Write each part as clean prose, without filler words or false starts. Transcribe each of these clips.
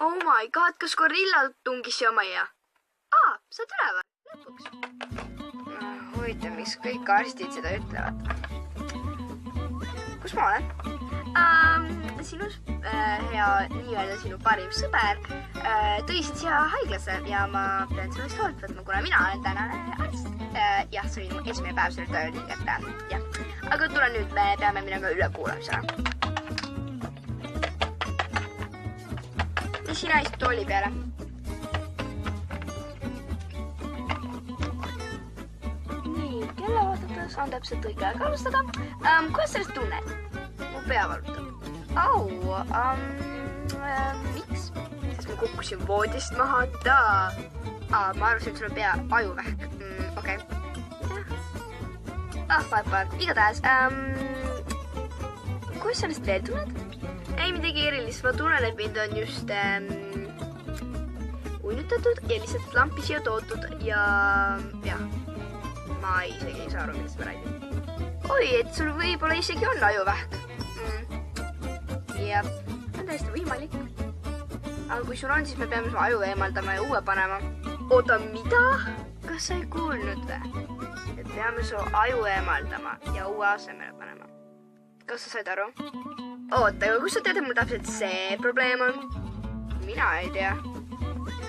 Oh my god, kas gorilla tungis siia majja? Saad üle või? Lõpuks. Huvitav, miks kõik arstid seda ütlevad. Kus ma olen? Sinu hea nii-öelda sinu parim sõber tõisid siia haiglasse ja ma pean sellest hoolt võtma, kuna mina olen tänane arst. Jah, see oli mu esimene päev selle tööl, nii et jah. Aga tule nüüd, me peame minema üle kuulamisele. Mis sina istud tooli peale? Nii, kelle vaadates on täpselt õige aeg alustada. Kuidas sellest tunned? Mu pea valutab. Miks? Sest ma kukkusin voodist maha. Ma arvasin, et sul on pea ajuvähk. Okei. Vahepeal. Igatahes. Kuidas sellest veel tunned? Ei midagi erilist. Ma tunnen, et mind on just uinutatud ja lihtsalt lampi siia tootud ja ma isegi ei saa aru, millest ma räägin. Oi, et sul võib-olla isegi on ajuvähk. Ja, on täiesti võimalik. Aga kui sul on, siis me peame su aju eemaldama ja uue panema. Oota, mida? Kas sa ei kuulnud või? Et peame su aju eemaldama ja uue asemele panema. Kas sa said aru? Oota, aga kus sa tead, et mul täpselt see probleem on? Mina ei tea.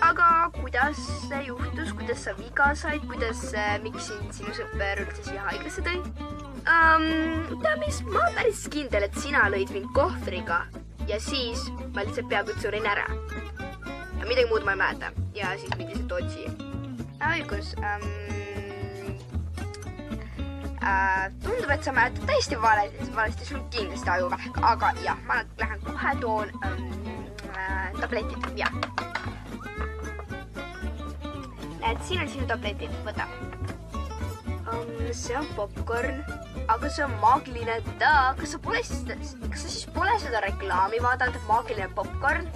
Aga kuidas see juhtus? Kuidas sa viga said? Miks sinu sõper üldse siia haiglasse tõi? Mis, ma olen päris kindel, et sina lõid mind kohvriga ja siis ma lihtsalt peaaegu surin ära. Midagi muud ma ei mäleta ja siis mind lihtsalt otsi. Õigus. Tundub, et sa mäletad täiesti valesti, sul kindlasti ajuvähk, aga jah, ma lähen kohe toon tabletid, jah. Näed, siin on sinu tabletid, võta. See on popcorn, aga see on maagiline kas sa siis pole seda reklaami vaadanud, maagiline popcorn?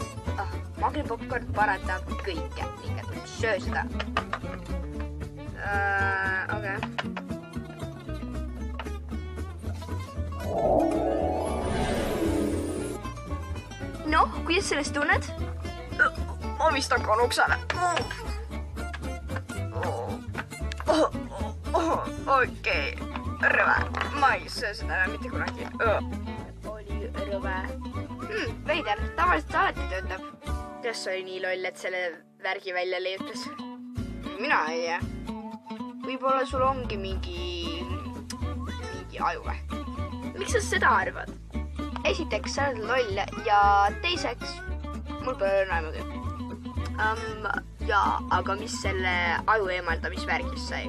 Maagiline popcorn parandab kõike, nii et söö seda. Okei. Noh, kuidas sellest tunned? Ma vist hakkan oksale. Okei, rõve. Ma ei söö seda mitte kunagi. Oli rõve. Veider, tavaliselt see alati töötab. Kuidas oli nii loll, et selle värgi välja leiutas? Mina ei tea. Võib-olla sul ongi mingi ajuvähk. Miks sa seda arvad? Esiteks, sa oled loll ja teiseks, mul pole aimugi. Jaa, aga mis selle aju eemaldamisvärgis sai?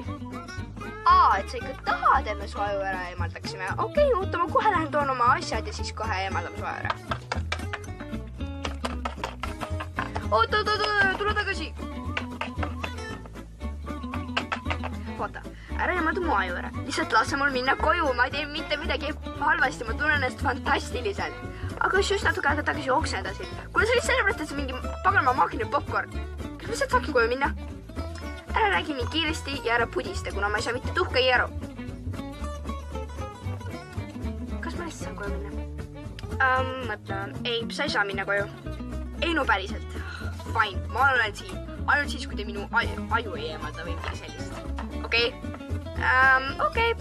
Et sa ikka tahad, et me su aju ära eemaldaksime. Okei, oota, ma kohe lähen toon oma asjad ja siis kohe eemaldame su aju ära. Oota, tule tagasi. Oota, ära eemalda mu aju ära. Lihtsalt lase mul minna koju, ma ei tee mitte midagi halvasti, ma tunnen ennast fantastiliselt. Aga just natuke aega tagasi oksendasid. Kuna see oli sellepärast, et see mingi paganama maagiline popcorn. Kas ma sealt saaksin koju minna? Ära räägi nii kiiresti ja ära pudista, kuna ma ei saa mitte tuhka ei aru. Kas ma lihtsalt saan koju minna? Mõtla, ei, sa ei saa minna koju. Ei, no päriselt. Fine, ma olen siin. Ainult siis, kui te minu aju ei eemalda või midagi sellist. Okei. Okei.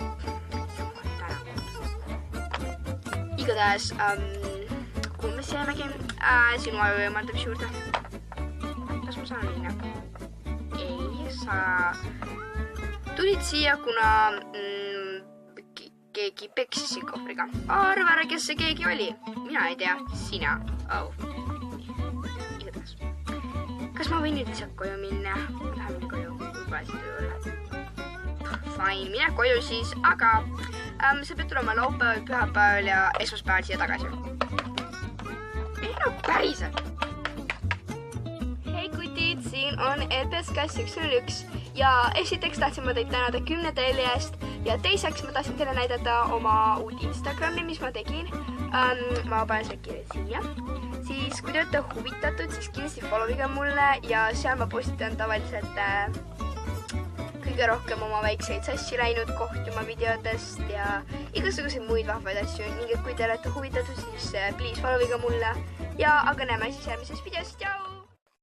Igatahes, kuhu me jäämegi sinu aju eemaldamise juurde? Kas ma saan minna? Sa tulid siia, kuna keegi peksis siin kohvriga. Arva ära, kes see keegi oli. Mina ei tea. Sina. Igatahes. Kas ma võin nüüd lihtsalt koju minna? Lähen minna koju. Võib-olla siis tööle. Fine, mine koju siis, aga sa pead tulema laupäeval, pühapäeval ja esmaspäeval siia tagasi. Ei, no päriselt. Siin on LPS-Klass 101 ja esiteks tahtsin ma teid tänada 10 telli eest ja teiseks ma tahtsin teile näidata oma uut Instagrami, mis ma tegin. Ma panen selle kirja siia. Siis kui te olete huvitatud, siis kindlasti followige mulle ja seal ma postitan tavaliselt kõige kõige rohkem oma väikseid sassi läinud kohti oma videodest ja igasuguseid muid vahvaid asju. Ning kui te olete huvitatud, siis please follow'iga mulle ja aga näeme siis järgmises videos. Tšau!